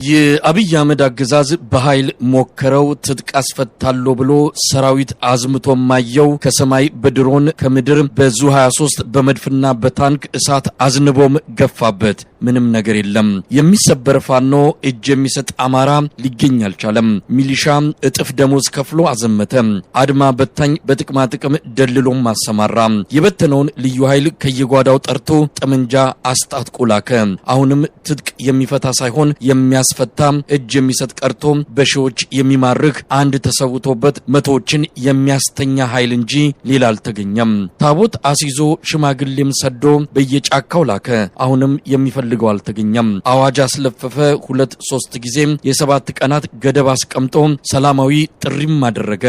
የአብይ አህመድ አገዛዝ በኃይል ሞከረው ትጥቅ አስፈታለሁ ብሎ ሰራዊት አዝምቶ ማየው ከሰማይ በድሮን ከምድር በዙ 23 በመድፍና በታንክ እሳት አዝንቦም ገፋበት ምንም ነገር የለም። የሚሰበር ፋኖ እጅ የሚሰጥ አማራ ሊገኝ አልቻለም። ሚሊሻ እጥፍ ደሞዝ ከፍሎ አዘመተ። አድማ በታኝ በጥቅማ ጥቅም ደልሎም አሰማራ። የበተነውን ልዩ ኃይል ከየጓዳው ጠርቶ ጠመንጃ አስጣጥቆ ላከ። አሁንም ትጥቅ የሚፈታ ሳይሆን የሚያስፈታ እጅ የሚሰጥ ቀርቶ በሺዎች የሚማርክ አንድ ተሰውቶበት መቶዎችን የሚያስተኛ ኃይል እንጂ ሌላ አልተገኘም። ታቦት አሲዞ ሽማግሌም ሰዶ በየጫካው ላከ። አሁንም የሚፈልገው አልተገኘም። አዋጅ አስለፈፈ 2-3 ጊዜ የ7 ቀናት ገደብ አስቀምጦ ሰላማዊ ጥሪም አደረገ።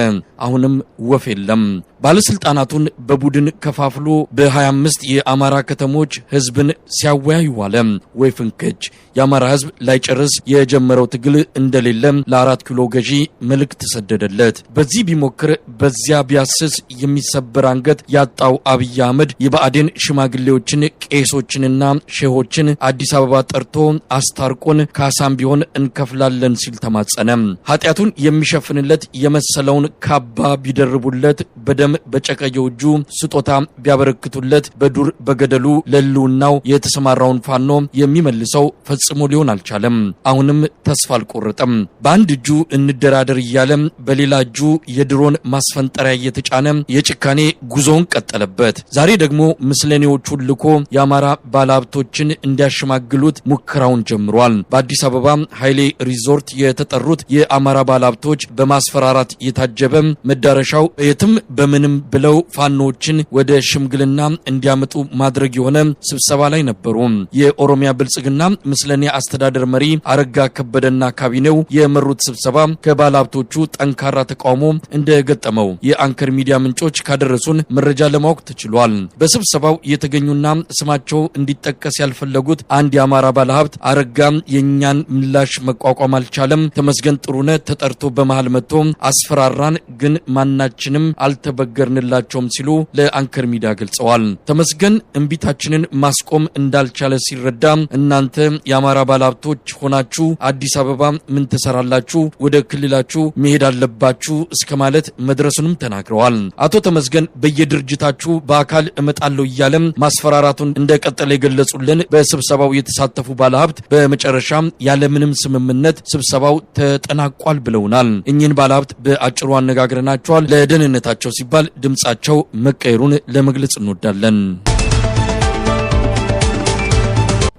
አሁንም ወፍ የለም። ባለስልጣናቱን በቡድን ከፋፍሎ በ25 የአማራ ከተሞች ህዝብን ሲያወያዩ ዋለ። ወይ ፍንክች! የአማራ ህዝብ ላይጨርስ የጀመረው ትግል እንደሌለ ለ4 ኪሎ ገዢ መልእክት ተሰደደለት። በዚህ ቢሞክር በዚያ ቢያስስ የሚሰበር አንገት ያጣው አብይ አህመድ የብአዴን ሽማግሌዎችን ቄሶችንና ሼሆችን አዲስ አበባ ጠርቶ አስታርቆን ካሳም ቢሆን እንከፍላለን ሲል ተማጸነ። ኃጢአቱን የሚሸፍንለት የመሰለውን ካባ ቢደርቡለት በደም በጨቀየው እጁ ስጦታ ቢያበረክቱለት በዱር በገደሉ ለልውናው የተሰማራውን ፋኖ የሚመልሰው ፈጽሞ ሊሆን አልቻለም። አሁንም ተስፋ አልቆረጠም። በአንድ እጁ እንደራደር እያለ በሌላ እጁ የድሮን ማስፈንጠሪያ እየተጫነ የጭካኔ ጉዞውን ቀጠለበት። ዛሬ ደግሞ ምስለኔዎቹን ልኮ የአማራ ባለሀብቶችን እንዲያሸማግሉት ሙከራውን ጀምሯል። በአዲስ አበባ ኃይሌ ሪዞርት የተጠሩት የአማራ ባለሀብቶች በማስፈራራት የታጀበ መዳረሻው የትም በምንም ብለው ፋኖችን ወደ ሽምግልና እንዲያመጡ ማድረግ የሆነ ስብሰባ ላይ ነበሩ። የኦሮሚያ ብልጽግና ምስለኔ አስተዳደር መሪ አረጋ ከበደና ካቢኔው የመሩት ስብሰባ ከባለሀብቶቹ ጠንካራ ተቃውሞ እንደገጠመው የአንከር ሚዲያ ምንጮች ካደረሱን መረጃ ለማወቅ ተችሏል። በስብሰባው የተገኙና ስማቸው እንዲጠቀስ ያልፈለጉት አንድ የአማራ ባለሀብት አረጋ የኛን ምላሽ መቋቋም አልቻለም፣ ተመስገን ጥሩነህ ተጠርቶ በመሃል መጥቶ አስፈራራን፣ ግን ማናችንም አልተበገርንላቸውም ሲሉ ለአንከር ሚዲያ ገልጸዋል። ተመስገን እንቢታችንን ማስቆም እንዳልቻለ ሲረዳ እናንተ የአማራ ባለሀብቶች ሆናችሁ አዲስ አበባ ምን ተሰራላችሁ? ወደ ክልላችሁ መሄድ አለባችሁ እስከ ማለት መድረሱንም ተናግረዋል። አቶ ተመስገን በየድርጅታችሁ በአካል እመጣለሁ እያለም ማስፈራራቱን እንደቀጠለ የገለጹልን በስብሰባው የተሳተፉ ባለሀብት በመጨረሻም ያለምንም ስምምነት ስብሰባው ተጠናቋል ብለውናል። እኚህን ባለሀብት በአጭሩ አነጋግረናቸዋል። ለደህንነታቸው ሲባል ድምጻቸው መቀየሩን ለመግለጽ እንወዳለን።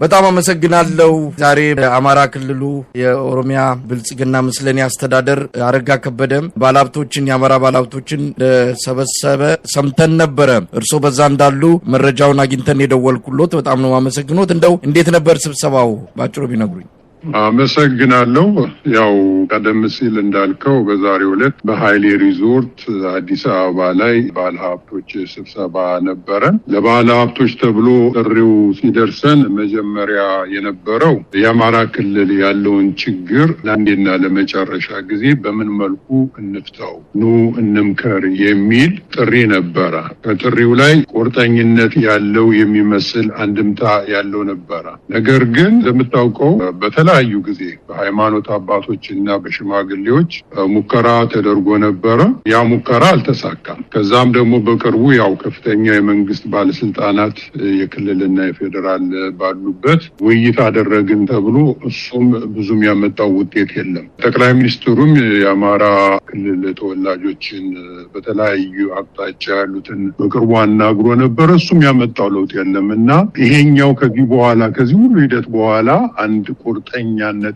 በጣም አመሰግናለሁ። ዛሬ በአማራ ክልሉ የኦሮሚያ ብልጽግና ምስለኔ አስተዳደር አረጋ ከበደ ባለሀብቶችን የአማራ ባለሀብቶችን ለሰበሰበ ሰምተን ነበረ። እርሶ በዛ እንዳሉ መረጃውን አግኝተን የደወልኩሎት። በጣም ነው አመሰግኖት። እንደው እንዴት ነበር ስብሰባው ባጭሩ ቢነግሩኝ? አመሰግናለሁ። ያው ቀደም ሲል እንዳልከው በዛሬው ዕለት በኃይሌ ሪዞርት አዲስ አበባ ላይ ባለሀብቶች ስብሰባ ነበረ። ለባለሀብቶች ተብሎ ጥሪው ሲደርሰን መጀመሪያ የነበረው የአማራ ክልል ያለውን ችግር ለአንዴና ለመጨረሻ ጊዜ በምን መልኩ እንፍታው፣ ኑ እንምከር የሚል ጥሪ ነበረ። ከጥሪው ላይ ቁርጠኝነት ያለው የሚመስል አንድምታ ያለው ነበረ። ነገር ግን እንደምታውቀው በተለያዩ ጊዜ በሃይማኖት አባቶችና በሽማግሌዎች ሙከራ ተደርጎ ነበረ። ያ ሙከራ አልተሳካም። ከዛም ደግሞ በቅርቡ ያው ከፍተኛ የመንግስት ባለስልጣናት የክልልና የፌዴራል ባሉበት ውይይት አደረግን ተብሎ እሱም ብዙም ያመጣው ውጤት የለም። ጠቅላይ ሚኒስትሩም የአማራ ክልል ተወላጆችን በተለያዩ አቅጣጫ ያሉትን በቅርቡ አናግሮ ነበረ። እሱም ያመጣው ለውጥ የለም እና ይሄኛው ከዚህ ሁሉ ሂደት በኋላ አንድ ቁርጠኛነት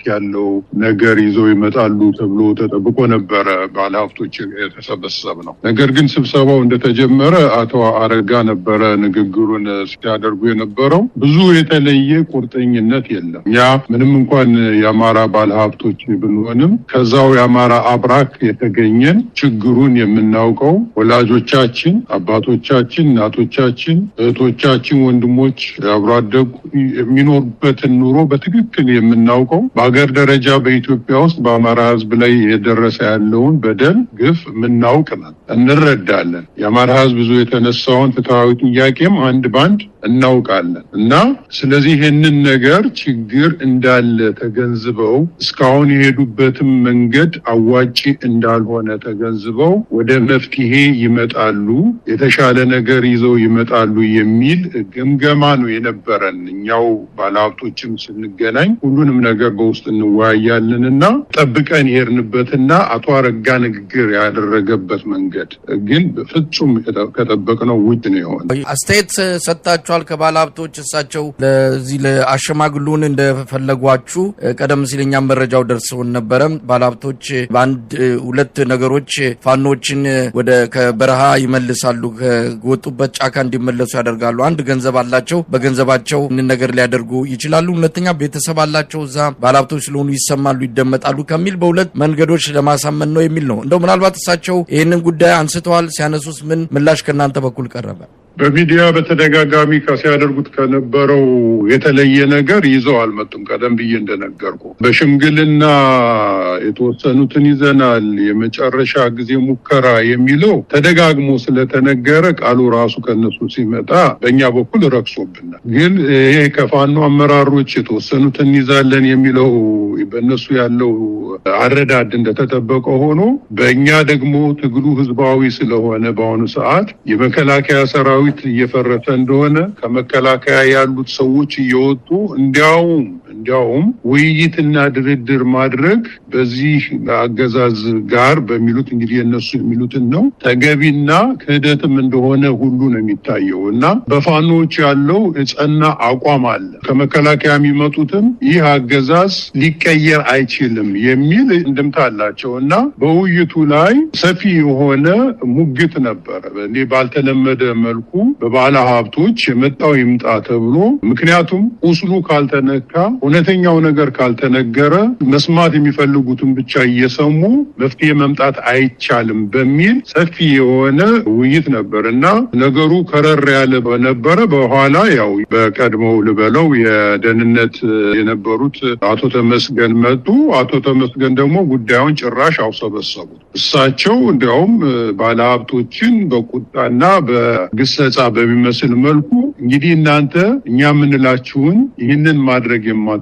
ያለው ነገር ይዘው ይመጣሉ ተብሎ ተጠብቆ ነበረ። ባለሀብቶች የተሰበሰብ ነው። ነገር ግን ስብሰባው እንደተጀመረ አቶ አረጋ ነበረ ንግግሩን ሲያደርጉ የነበረው። ብዙ የተለየ ቁርጠኝነት የለም። ያ ምንም እንኳን የአማራ ባለሀብቶች ብንሆንም ከዛው የአማራ አብራክ የተገኘን ችግሩን የምናውቀው ወላጆቻችን፣ አባቶቻችን፣ እናቶቻችን፣ እህቶቻችን፣ ወንድሞች አብሮ አደጉ የሚኖርበትን ኑሮ በትክክል የምናውቀው በአገር ደረጃ በኢትዮጵያ ውስጥ በአማራ ሕዝብ ላይ የደረሰ ያለውን በደል ግፍ የምናውቅ ነን፣ እንረዳለን። የአማራ ሕዝብ ብዙ የተነሳውን ፍትሃዊ ጥያቄም አንድ ባንድ እናውቃለን እና ስለዚህ ይህንን ነገር ችግር እንዳለ ተገንዝበው እስካሁን የሄዱበትም መንገድ አዋጪ እንዳልሆነ ተገንዝበው ወደ መፍትሄ ይመጣሉ፣ የተሻለ ነገር ይዘው ይመጣሉ የሚል ግምገማ ነው የነበረን። እኛው ባለሀብቶችም ስንገናኝ ሁሉንም ነገር በውስጥ እንወያያለንና ጠብቀን የሄድንበትና አቶ አረጋ ንግግር ያደረገበት መንገድ ግን ፍጹም ከጠበቅነው ውጭ ነው የሆነው። አስተያየት ሰጣችኋል ከባለሀብቶች? እሳቸው ለዚህ ለአሸማግሉን እንደፈለጓችሁ ቀደም ሲል እኛም መረጃው ደርሰውን ነበረ። ባለሀብቶች በአንድ ሁለት ነገሮች ፋኖችን ወደ ከበረሃ ይመልሳሉ፣ ከወጡበት ጫካ እንዲመለሱ ያደርጋሉ። አንድ ገንዘብ አላቸው፣ በገንዘባቸው ይህንን ነገር ሊያደርጉ ይችላሉ። ሁለተኛ ቤተሰብ አላቸው፣ እዛ ባለሀብቶች ስለሆኑ ይሰማሉ፣ ይደመጣሉ ከሚል በሁለት መንገዶች ለማሳመን ነው የሚል ነው። እንደው ምናልባት እሳቸው ይህንን ጉዳይ አንስተዋል? ሲያነሱስ ምን ምላሽ ከእናንተ በኩል ቀረበ? በሚዲያ በተደጋጋሚ ሲያደርጉት ከነበረው የተለየ ነገር ይዘው አልመጡም። ቀደም ብዬ እንደነገርኩ በሽምግልና የተወሰኑትን ይዘናል፣ የመጨረሻ ጊዜ ሙከራ የሚለው ተደጋግሞ ስለተነገረ ቃሉ ራሱ ከነሱ ሲመጣ በእኛ በኩል ረክሶብናል። ግን ይሄ ከፋኖ አመራሮች የተወሰኑትን ይዛለን የሚለው በእነሱ ያለው አረዳድ እንደተጠበቀ ሆኖ በእኛ ደግሞ ትግሉ ህዝባዊ ስለሆነ በአሁኑ ሰዓት የመከላከያ ሰራዊት እየፈረሰ እንደሆነ ከመከላከያ ያሉት ሰዎች እየወጡ እንዲያውም ውይይትና ድርድር ማድረግ በዚህ አገዛዝ ጋር በሚሉት እንግዲህ እነሱ የሚሉትን ነው ተገቢና ክህደትም እንደሆነ ሁሉ ነው የሚታየው እና በፋኖች ያለው ጸና አቋም አለ። ከመከላከያ የሚመጡትም ይህ አገዛዝ ሊቀየር አይችልም የሚል እንድምታ አላቸው እና በውይይቱ ላይ ሰፊ የሆነ ሙግት ነበረ። እኔ ባልተለመደ መልኩ በባለ ሀብቶች የመጣው ይምጣ ተብሎ ምክንያቱም ቁስሉ ካልተነካ እውነተኛው ነገር ካልተነገረ መስማት የሚፈልጉትን ብቻ እየሰሙ መፍትሄ መምጣት አይቻልም በሚል ሰፊ የሆነ ውይይት ነበር እና ነገሩ ከረር ያለ ነበረ። በኋላ ያው በቀድሞው ልበለው የደህንነት የነበሩት አቶ ተመስገን መጡ። አቶ ተመስገን ደግሞ ጉዳዩን ጭራሽ አውሰበሰቡት። እሳቸው እንዲያውም ባለሀብቶችን በቁጣና በግሰጻ በሚመስል መልኩ እንግዲህ እናንተ እኛ የምንላችሁን ይህንን ማድረግ የማትችሉ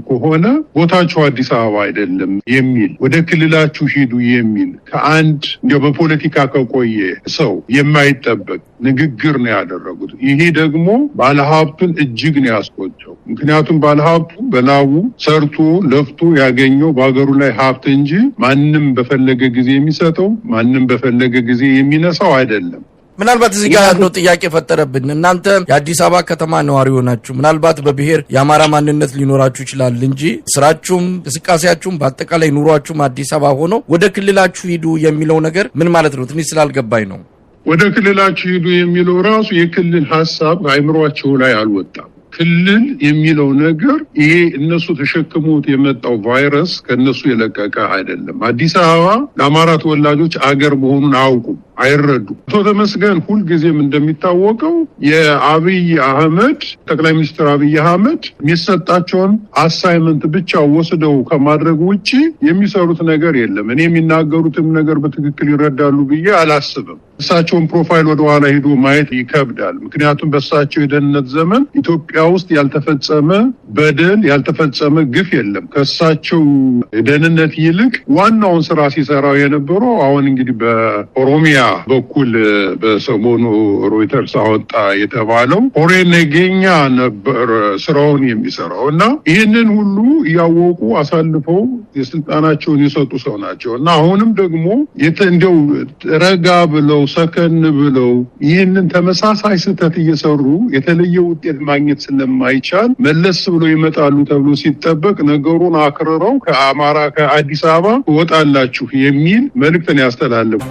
ከሆነ ቦታችሁ አዲስ አበባ አይደለም የሚል ወደ ክልላችሁ ሂዱ የሚል ከአንድ እንዲያው በፖለቲካ ከቆየ ሰው የማይጠበቅ ንግግር ነው ያደረጉት። ይሄ ደግሞ ባለሀብቱን እጅግ ነው ያስቆጨው። ምክንያቱም ባለሀብቱ በላቡ ሰርቶ ለፍቶ ያገኘው በሀገሩ ላይ ሀብት እንጂ ማንም በፈለገ ጊዜ የሚሰጠው ማንም በፈለገ ጊዜ የሚነሳው አይደለም። ምናልባት እዚህ ጋር ያለው ጥያቄ ፈጠረብን። እናንተ የአዲስ አበባ ከተማ ነዋሪ ሆናችሁ ምናልባት በብሔር የአማራ ማንነት ሊኖራችሁ ይችላል እንጂ ስራችሁም እንቅስቃሴያችሁም በአጠቃላይ ኑሯችሁም አዲስ አበባ ሆኖ ወደ ክልላችሁ ሂዱ የሚለው ነገር ምን ማለት ነው? ትንሽ ስላልገባኝ ነው። ወደ ክልላችሁ ሂዱ የሚለው ራሱ የክልል ሀሳብ አይምሯቸው ላይ አልወጣም። ክልል የሚለው ነገር ይሄ እነሱ ተሸክሞት የመጣው ቫይረስ ከነሱ የለቀቀ አይደለም። አዲስ አበባ ለአማራ ተወላጆች አገር መሆኑን አያውቁም፣ አይረዱም። አቶ ተመስገን ሁልጊዜም እንደሚታወቀው የአብይ አህመድ ጠቅላይ ሚኒስትር አብይ አህመድ የሚሰጣቸውን አሳይመንት ብቻ ወስደው ከማድረግ ውጪ የሚሰሩት ነገር የለም። እኔ የሚናገሩትም ነገር በትክክል ይረዳሉ ብዬ አላስብም። እሳቸውን ፕሮፋይል ወደኋላ ሄዶ ማየት ይከብዳል። ምክንያቱም በእሳቸው የደህንነት ዘመን ኢትዮጵያ ውስጥ ያልተፈጸመ በደል ያልተፈጸመ ግፍ የለም። ከእሳቸው የደህንነት ይልቅ ዋናውን ስራ ሲሰራው የነበረው አሁን እንግዲህ በኦሮሚያ በኩል በሰሞኑ ሮይተርስ አወጣ የተባለው ሆሬ ነገኛ ነበር ስራውን የሚሰራው እና ይህንን ሁሉ እያወቁ አሳልፈው የስልጣናቸውን የሰጡ ሰው ናቸው እና አሁንም ደግሞ እንደው ረጋ ብለው ሰከን ብለው ይህንን ተመሳሳይ ስህተት እየሰሩ የተለየ ውጤት ማግኘት ስለማይቻል መለስ ብለው ይመጣሉ ተብሎ ሲጠበቅ ነገሩን አክርረው ከአማራ ከአዲስ አበባ ወጣላችሁ የሚል መልእክትን ያስተላልፉ።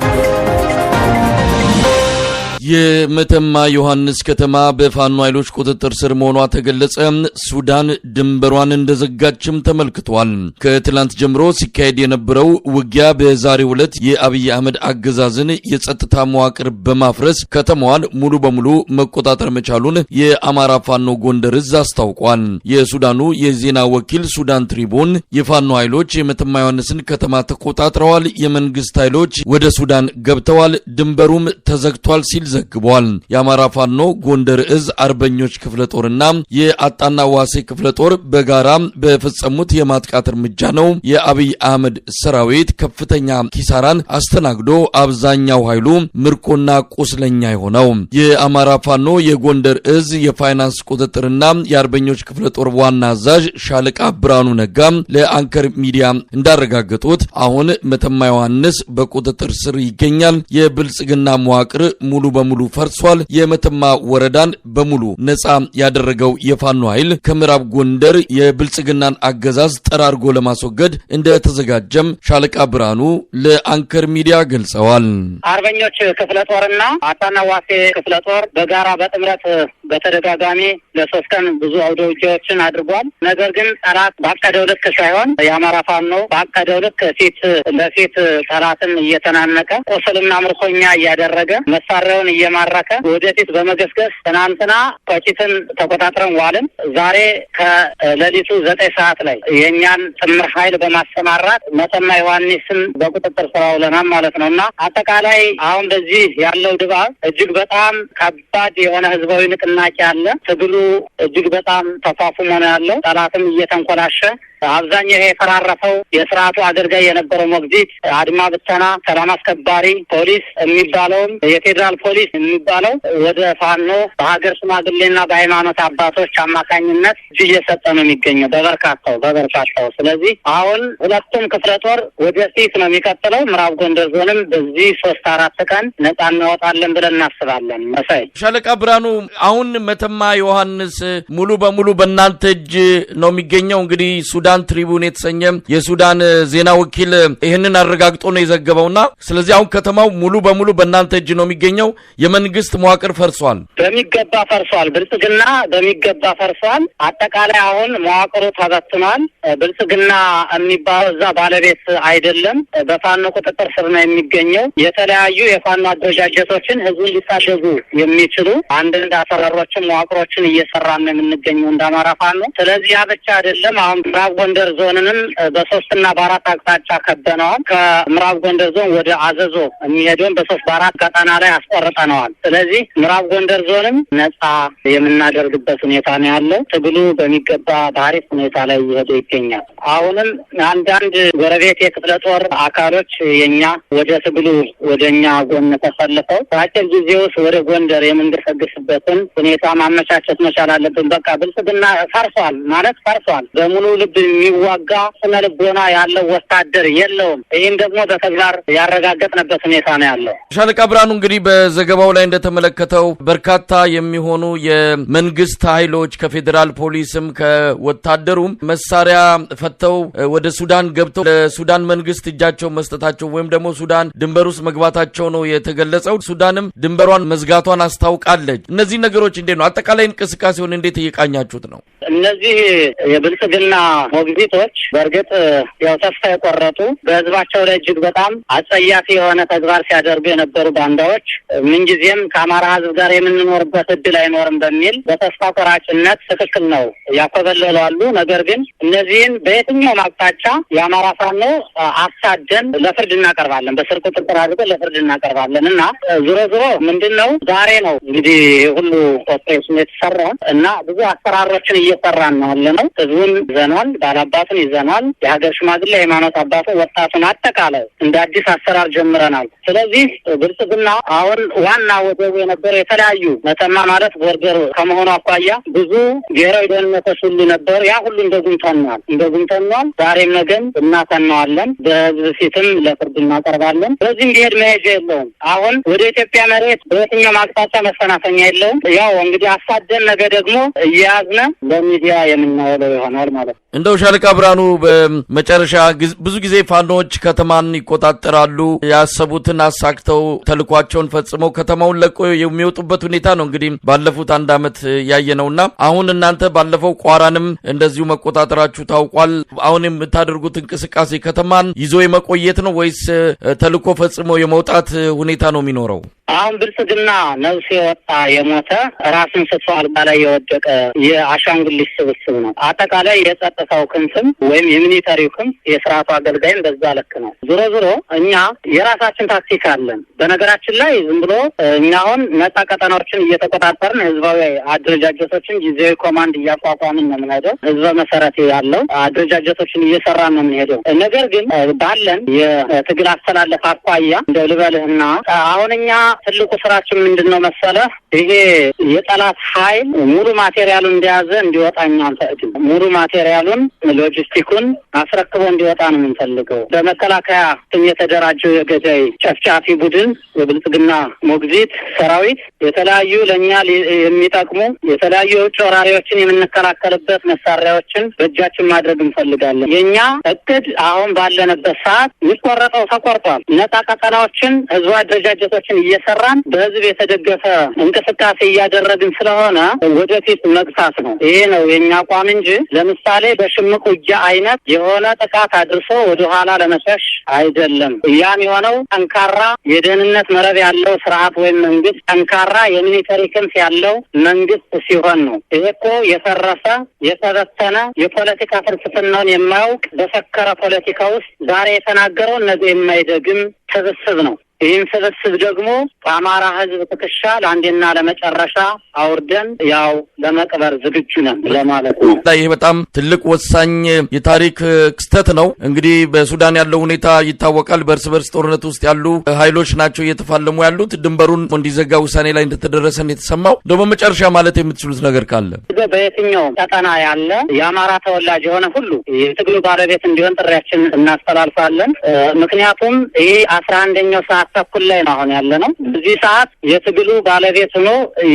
የመተማ ዮሐንስ ከተማ በፋኖ ኃይሎች ቁጥጥር ስር መሆኗ ተገለጸ። ሱዳን ድንበሯን እንደዘጋችም ተመልክቷል። ከትላንት ጀምሮ ሲካሄድ የነበረው ውጊያ በዛሬው ዕለት የአብይ አህመድ አገዛዝን የጸጥታ መዋቅር በማፍረስ ከተማዋን ሙሉ በሙሉ መቆጣጠር መቻሉን የአማራ ፋኖ ጎንደር ዕዝ አስታውቋል። የሱዳኑ የዜና ወኪል ሱዳን ትሪቡን የፋኖ ኃይሎች የመተማ ዮሐንስን ከተማ ተቆጣጥረዋል፣ የመንግስት ኃይሎች ወደ ሱዳን ገብተዋል፣ ድንበሩም ተዘግቷል ሲል ዘግቧል። የአማራ ፋኖ ጎንደር እዝ አርበኞች ክፍለ ጦርና የአጣና ዋሴ ክፍለ ጦር በጋራ በፈጸሙት የማጥቃት እርምጃ ነው የአብይ አህመድ ሰራዊት ከፍተኛ ኪሳራን አስተናግዶ አብዛኛው ኃይሉ ምርኮና ቁስለኛ የሆነው። የአማራ ፋኖ የጎንደር እዝ የፋይናንስ ቁጥጥርና የአርበኞች ክፍለ ጦር ዋና አዛዥ ሻለቃ ብርሃኑ ነጋ ለአንከር ሚዲያ እንዳረጋገጡት አሁን መተማ ዮሐንስ በቁጥጥር ስር ይገኛል። የብልጽግና መዋቅር ሙሉ በሙሉ ፈርሷል። የመተማ ወረዳን በሙሉ ነጻ ያደረገው የፋኖ ኃይል ከምዕራብ ጎንደር የብልጽግናን አገዛዝ ጠራርጎ ለማስወገድ እንደተዘጋጀም ሻለቃ ብርሃኑ ለአንከር ሚዲያ ገልጸዋል። አርበኞች ክፍለ ጦርና አጣና ዋሴ ክፍለ ጦር በጋራ በጥምረት በተደጋጋሚ ለ3 ቀን ብዙ አውደ ውጊያዎችን አድርጓል። ነገር ግን ጠላት ባቀደው ልክ ሳይሆን የአማራ ፋኖ ባቀደው ልክ ፊት ለፊት ጠላትን እየተናነቀ ቁስልና ምርኮኛ እያደረገ መሳሪያውን እየማረከ ወደፊት በመገስገስ ትናንትና ቆቂትን ተቆጣጥረን ዋልን። ዛሬ ከሌሊቱ 9 ሰዓት ላይ የኛን ጥምር ኃይል በማሰማራት መተማ ዮሐንስን በቁጥጥር ስር አውለናል ማለት ነውና አጠቃላይ አሁን በዚህ ያለው ድባብ እጅግ በጣም ከባድ የሆነ ህዝባዊ ንቅናቄ አለ። ትግሉ እጅግ በጣም ተፋፍሞ ነው ያለው። ጠላትም እየተንኮላሸ አብዛኛው ይሄ የፈራረፈው የስርዓቱ አገልጋይ የነበረው ሞግዚት አድማ ብተና፣ ሰላም አስከባሪ ፖሊስ የሚባለውም የፌዴራል ፖሊስ የሚባለው ወደ ፋኖ በሀገር ሽማግሌና በሃይማኖት አባቶች አማካኝነት እጅ እየሰጠ ነው የሚገኘው በበርካታው። ስለዚህ አሁን ሁለቱም ክፍለ ጦር ወደፊት ነው የሚቀጥለው። ምዕራብ ጎንደር ዞንም በዚህ 3-4 ቀን ነጻ እናወጣለን ብለን እናስባለን። መሳይ ሻለቃ ብርሃኑ፣ አሁን መተማ ዮሐንስ ሙሉ በሙሉ በእናንተ እጅ ነው የሚገኘው። እንግዲህ ሱዳን ትሪቡን የተሰኘ የሱዳን ዜና ወኪል ይህንን አረጋግጦ ነው የዘገበውና ስለዚህ አሁን ከተማው ሙሉ በሙሉ በእናንተ እጅ ነው የሚገኘው። የመንግስት መዋቅር ፈርሷል፣ በሚገባ ፈርሷል። ብልጽግና በሚገባ ፈርሷል። አጠቃላይ አሁን መዋቅሩ ተበትኗል። ብልጽግና የሚባለው እዛ ባለቤት አይደለም፣ በፋኖ ቁጥጥር ስር ነው የሚገኘው። የተለያዩ የፋኖ አደረጃጀቶችን ህዝቡን ሊታደጉ የሚችሉ አንዳንድ አሰራሮችን መዋቅሮችን እየሰራን ነው የምንገኘው እንደ አማራ ፋኖ። ስለዚህ ያ ብቻ አይደለም። አሁን ምዕራብ ጎንደር ዞንንም በ3 እና በ4 አቅጣጫ ከበነዋል። ከምዕራብ ጎንደር ዞን ወደ አዘዞ የሚሄደውን በ3-4 ቀጠና ላይ አስቆርጠነዋል። ስለዚህ ምዕራብ ጎንደር ዞንም ነጻ የምናደርግበት ሁኔታ ነው ያለው። ትግሉ በሚገባ በአሪፍ ሁኔታ ላይ እየሄደ ይገኛል። አሁንም አንዳንድ ጎረቤት የክፍለ ጦር አካሎች የኛ ወደ ትግሉ ወደኛ ጎን ተሰልፈው በአጭር ጊዜ ውስጥ ወደ ጎንደር የምንገሰግስበትን ሁኔታ ማመቻቸት መቻል አለብን። በቃ ብልጽግና ፈርሷል ማለት ፈርሷል። በሙሉ ልብ የሚዋጋ ስነ ልቦና ያለው ወታደር የለውም። ይህም ደግሞ በተግባር ያረጋገጥንበት ሁኔታ ነው ያለው። ሻለቃ ብርሃኑ፣ እንግዲህ በዘገባው ላይ እንደተመለከተው በርካታ የሚሆኑ የመንግስት ኃይሎች ከፌዴራል ፖሊስም ከወታደሩም መሳሪያ ፈተው ወደ ሱዳን ገብተው ለሱዳን መንግስት እጃቸው መስጠታቸው ወይም ደግሞ ሱዳን ድንበር ውስጥ መግባታቸው ነው የተገለጸው። ሱዳንም ድንበሯን መዝጋቷን አስታውቃለች። እነዚህ ነገሮች እንዴት ነው አጠቃላይ እንቅስቃሴውን እንዴት እየቃኛችሁት ነው? እነዚህ የብልጽግና ሞግዚቶች በእርግጥ ያው ተስፋ የቆረጡ በህዝባቸው ላይ እጅግ በጣም አጸያፊ የሆነ ተግባር ሲያደርጉ የነበሩ ባንዳዎች ምንጊዜም ከአማራ ህዝብ ጋር የምንኖርበት እድል አይኖርም በሚል በተስፋ ቆራጭነት ትክክል ነው ያኮበለላሉ። ነገር ግን እነዚህን በየትኛውም አቅጣጫ የአማራ ፋኖ አሳደን ለፍርድ እናቀርባለን፣ በስር ቁጥጥር አድርገን ለፍርድ እናቀርባለን እና ዞሮ ምንድን ነው ዛሬ ነው እንግዲህ ሁሉ ኦፕሬሽን የተሰራ እና ብዙ አሰራሮችን እየሰራን ነው ያለነው። ህዝቡን ይዘናል፣ ባላባቱን ይዘናል፣ የሀገር ሽማግሌ የሃይማኖት አባቱን፣ ወጣቱን አጠቃላይ እንደ አዲስ አሰራር ጀምረናል። ስለዚህ ብልጽግና አሁን ዋና ወደቡ የነበረው የተለያዩ መተማ ማለት ቦርደር ከመሆኑ አኳያ ብዙ ብሔራዊ ደህንነቶች ሁሉ ነበሩ። ያ ሁሉ እንደ ጉምተናል። ዛሬም ነገም እናሰናዋለን፣ በህዝብ ፊትም ለፍርድ እናቀርባለን። ስለዚህ እንዲሄድ መሄጃ የለውም። አሁን ወደ ኢትዮጵያ መሬት በየትኛውም አቅጣጫ መፈናፈኛ የለውም። ያው እንግዲህ አሳደን ነገ ደግሞ እየያዝነ በሚዲያ የምናወለው ይሆናል ማለት ነው። እንደው ሻለቃ ብርሃኑ በመጨረሻ ብዙ ጊዜ ፋኖች ከተማን ይቆጣጠራሉ፣ ያሰቡትን አሳክተው ተልኳቸውን ፈጽመው ከተማውን ለቆ የሚወጡበት ሁኔታ ነው እንግዲህ ባለፉት 1 ዓመት ያየነውና አሁን እናንተ ባለፈው ቋራንም እንደዚሁ መቆጣጠራችሁ ታውቋል። አሁን የምታደርጉት እንቅስቃሴ ከተማን ይዞ የመቆየት ነው ወይስ ተልኮ ፈጽሞ የመውጣት ሁኔታ ነው የሚኖረው? አሁን ብልጽግና ነፍስ የወጣ የሞተ ራሱን ስቶ አልጋ ላይ የወደቀ የአሻንጉሊት ስብስብ ነው። አጠቃላይ የጸጥታው የፖለቲካው ክንፍም ወይም የሚሊተሪው ክንፍ የስርዓቱ አገልጋይም በዛ ልክ ነው። ዞሮ ዞሮ እኛ የራሳችን ታክቲክ አለን። በነገራችን ላይ ዝም ብሎ እኛ አሁን ነጻ ቀጠናዎችን እየተቆጣጠርን ህዝባዊ አደረጃጀቶችን ጊዜያዊ ኮማንድ እያቋቋምን ነው የምንሄደው። ህዝበ መሰረት ያለው አደረጃጀቶችን እየሰራን ነው የምንሄደው። ነገር ግን ባለን የትግል አስተላለፍ አኳያ እንደው ልበልህና አሁን እኛ ትልቁ ስራችን ምንድነው መሰለህ? ይሄ የጠላት ኃይል ሙሉ ማቴሪያሉን እንደያዘ እንዲወጣ እኛ አንፈቅድም። ሙሉ ማቴሪያሉን ሎጂስቲኩን አስረክቦ እንዲወጣ ነው የምንፈልገው። በመከላከያ ስም የተደራጀው የገዳይ ጨፍጫፊ ቡድን የብልጽግና ሞግዚት ሰራዊት የተለያዩ ለእኛ የሚጠቅሙ የተለያዩ የውጭ ወራሪዎችን የምንከላከልበት መሳሪያዎችን በእጃችን ማድረግ እንፈልጋለን። የእኛ እቅድ አሁን ባለንበት ሰዓት የሚቆረጠው ተቆርጧል። ነጻ ቀጠናዎችን ህዝብ አደረጃጀቶችን እየሰራን በህዝብ የተደገፈ እንቅስቃሴ እያደረግን ስለሆነ ወደፊት መግፋት ነው። ይሄ ነው የእኛ አቋም እንጂ ለምሳሌ በሽምቅ ውጊያ አይነት የሆነ ጥቃት አድርሶ ወደኋላ ለመሸሽ አይደለም። ያም የሆነው ጠንካራ የደህንነት መረብ ያለው ስርዓት ወይም መንግስት፣ ጠንካራ የሚሊተሪ ክንፍ ያለው መንግስት ሲሆን ነው። ይሄ እኮ የፈረሰ የተበተነ የፖለቲካ ፍልስፍናውን የማያውቅ በሰከረ ፖለቲካ ውስጥ ዛሬ የተናገረው ነገ የማይደግም ስብስብ ነው። ይህን ስብስብ ደግሞ በአማራ ህዝብ ትከሻ ለአንዴና ለመጨረሻ አውርደን ያው ለመቅበር ዝግጁ ነን ለማለት ነው። ይህ በጣም ትልቅ ወሳኝ የታሪክ ክስተት ነው። እንግዲህ በሱዳን ያለው ሁኔታ ይታወቃል። በእርስ በርስ ጦርነት ውስጥ ያሉ ኃይሎች ናቸው እየተፋለሙ ያሉት። ድንበሩን እንዲዘጋ ውሳኔ ላይ እንደተደረሰን የተሰማው ደግሞ መጨረሻ ማለት የምትችሉት ነገር ካለ በየትኛው ቀጠና ያለ የአማራ ተወላጅ የሆነ ሁሉ የትግሉ ባለቤት እንዲሆን ጥሪያችን እናስተላልፋለን። ምክንያቱም ይህ 11ኛው ሰዓት ተኩል ላይ ነው አሁን ያለ ነው። በዚህ ሰዓት የትግሉ ባለቤት ሆኖ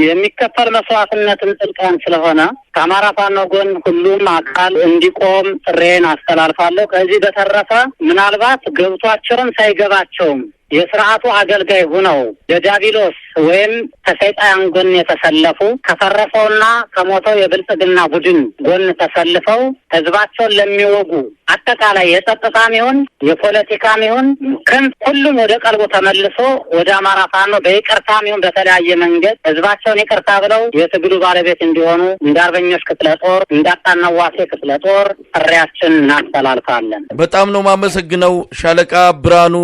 የሚከፈል መስዋዕትነትን ጥልቀን ስለሆነ ከአማራ ፋኖ ጎን ሁሉም አካል እንዲቆም ጥሬን አስተላልፋለሁ። ከዚህ በተረፈ ምናልባት ገብቷቸውም ሳይገባቸውም የስርዓቱ አገልጋይ ሆነው ለዲያብሎስ ወይም ከሰይጣን ጎን የተሰለፉ ከፈረሰውና ከሞተው የብልጽግና ቡድን ጎን ተሰልፈው ህዝባቸውን ለሚወጉ አጠቃላይ የጸጥታም ይሁን የፖለቲካም ይሁን ክንፍ ሁሉም ወደ ቀልቡ ተመልሶ ወደ አማራ ፋኖ በይቅርታም ይሁን በተለያየ መንገድ ህዝባቸውን ይቅርታ ብለው የትግሉ ባለቤት እንዲሆኑ እንደ አርበኞች ክፍለ ጦር እንደ አጣናው ዋሴ ክፍለ ጦር ጥሪያችን እናስተላልፋለን። በጣም ነው ማመሰግነው ሻለቃ ብርሃኑ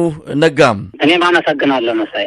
ነጋም። እኔም አመሰግናለሁ መሳይ።